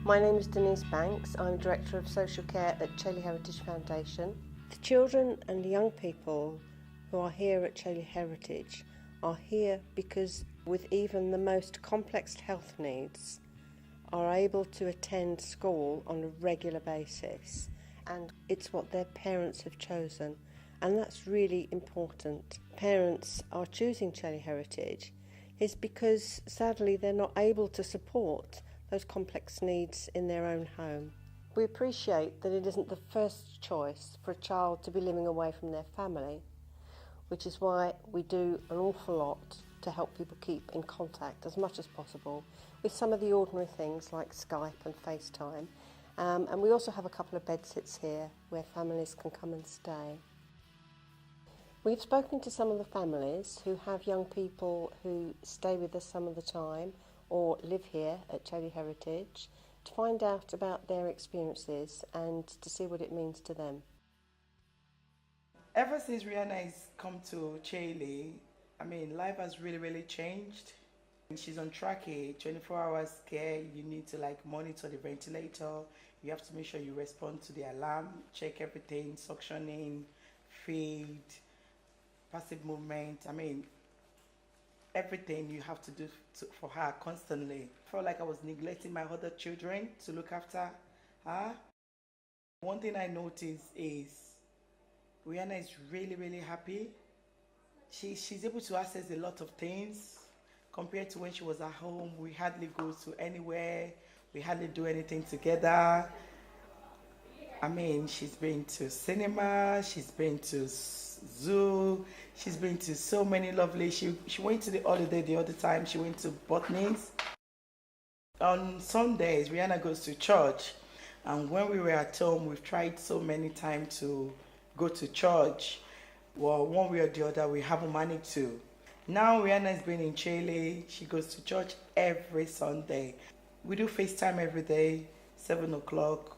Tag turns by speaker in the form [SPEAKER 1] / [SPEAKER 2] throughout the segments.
[SPEAKER 1] My name is Denise Banks. I'm Director of Social Care at Chailey Heritage Foundation. The children and young people who are here at Chailey Heritage are here because, with even the most complex health needs, are able to attend school on a regular basis, and it's what their parents have chosen, and that's really important. Parents are choosing Chailey Heritage is because sadly they're not able to support those complex needs in their own home. We appreciate that it isn't the first choice for a child to be living away from their family, which is why we do an awful lot to help people keep in contact as much as possible with some of the ordinary things like Skype and FaceTime. And we also have a couple of bedsits here where families can come and stay. We've spoken to some of the families who have young people who stay with us some of the time or live here at Chailey Heritage to find out about their experiences and to see what it means to them.
[SPEAKER 2] Ever since Raihana has come to Chailey, life has really changed. She's on trachea, 24 hours care. You need to monitor the ventilator. You have to make sure you respond to the alarm, check everything, suctioning, feed, passive movement. Everything you have to do for her constantly. I felt like I was neglecting my other children to look after her. One thing I noticed is Raihana is really happy. She's able to access a lot of things compared to when she was at home. We hardly go to anywhere. We hardly do anything together. She's been to cinema, she's been to zoo, she's been to so many lovely. She went to the holiday the other time. She went to Botany's. On Sundays, Raihana goes to church, and when we were at home, we've tried so many times to go to church. Well, one way or the other, we haven't managed to. Now Raihana has been in Chailey. She goes to church every Sunday. We do FaceTime every day, 7 o'clock.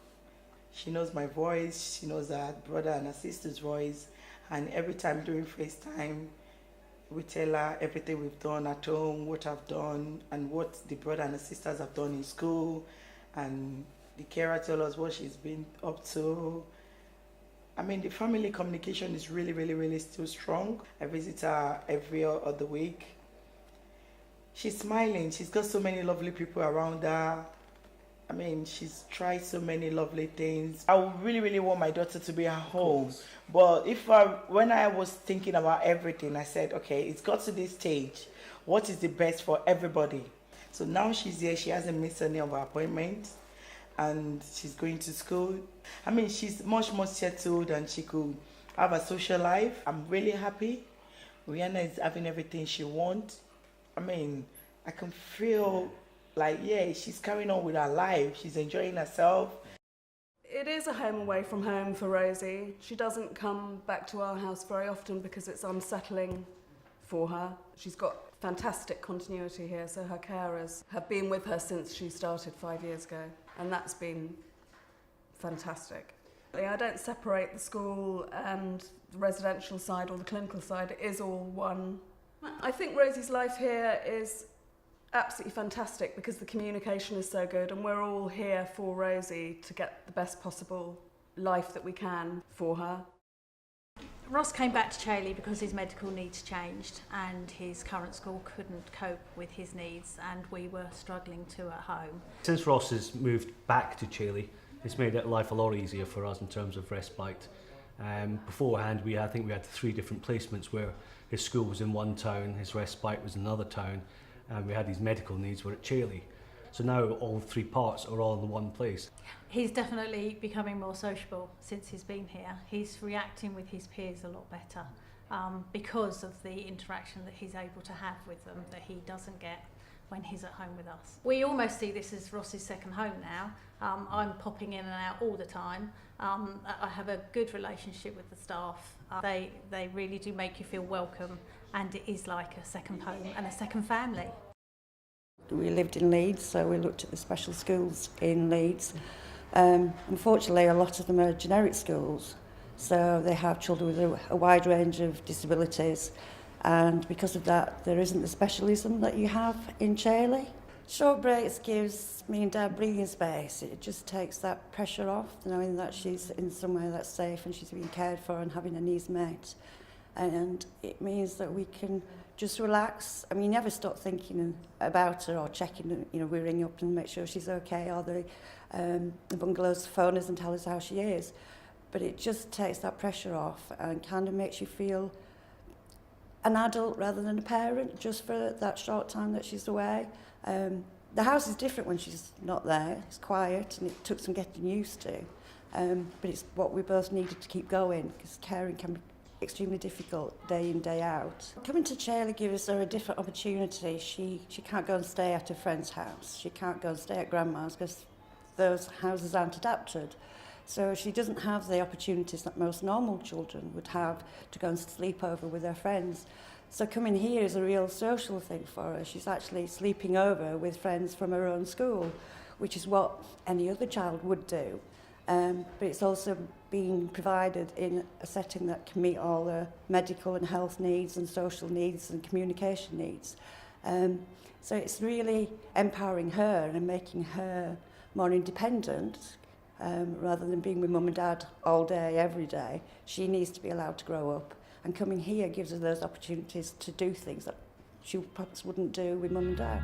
[SPEAKER 2] She knows my voice, she knows her brother and her sister's voice, and every time during FaceTime, we tell her everything we've done at home, what I've done, and what the brother and the sisters have done in school, and the carer tells us what she's been up to. The family communication is really still strong. I visit her every other week. She's smiling, she's got so many lovely people around her. She's tried so many lovely things. I would really want my daughter to be at home. But when I was thinking about everything, I said, okay, it's got to this stage. What is the best for everybody? So now she's here. She hasn't missed any of her appointments. And she's going to school. She's much more settled and she could have a social life. I'm really happy. Raihana is having everything she wants. I can feel she's carrying on with her life. She's enjoying herself.
[SPEAKER 3] It is a home away from home for Rosie. She doesn't come back to our house very often because it's unsettling for her. She's got fantastic continuity here, so her carers have been with her since she started 5 years ago, and that's been fantastic. I don't separate the school and the residential side or the clinical side. It is all one. I think Rosie's life here is absolutely fantastic because the communication is so good, and we're all here for Rosie to get the best possible life that we can for her.
[SPEAKER 4] Ross came back to Chailey because his medical needs changed and his current school couldn't cope with his needs, and we were struggling too at home.
[SPEAKER 5] Since Ross has moved back to Chailey, it's made life a lot easier for us in terms of respite. Beforehand, I think we had 3 different placements where his school was in one town, his respite was in another town, and we had his medical needs were at Chailey. So now all 3 parts are all in one place.
[SPEAKER 4] He's definitely becoming more sociable since he's been here. He's reacting with his peers a lot better because of the interaction that he's able to have with them that he doesn't get when he's at home with us. We almost see this as Ross's second home now. I'm popping in and out all the time. I have a good relationship with the staff. They really do make you feel welcome, and it is like a second home and a second family.
[SPEAKER 6] We lived in Leeds, so we looked at the special schools in Leeds. Unfortunately, a lot of them are generic schools, so they have children with a wide range of disabilities, and because of that, there isn't the specialism that you have in Chailey. Short breaks gives me and Dad breathing space. It just takes that pressure off, knowing that she's in somewhere that's safe and she's being cared for and having her needs met. And it means that we can just relax. I mean, you never stop thinking about her or checking, we ring up and make sure she's okay, or the bungalow's phone us and tell us how she is. But it just takes that pressure off and kind of makes you feel an adult rather than a parent, just for that short time that she's away. The house is different when she's not there. It's quiet and it took some getting used to. But it's what we both needed to keep going, because caring can be extremely difficult day in, day out. Coming to Chailey gives her a different opportunity. She can't go and stay at a friend's house. She can't go and stay at grandma's because those houses aren't adapted. So she doesn't have the opportunities that most normal children would have to go and sleep over with their friends. So coming here is a real social thing for her. She's actually sleeping over with friends from her own school, which is what any other child would do. But it's also being provided in a setting that can meet all the medical and health needs and social needs and communication needs. So it's really empowering her and making her more independent. Rather than being with mum and dad all day, every day, she needs to be allowed to grow up. And coming here gives her those opportunities to do things that she perhaps wouldn't do with mum and dad.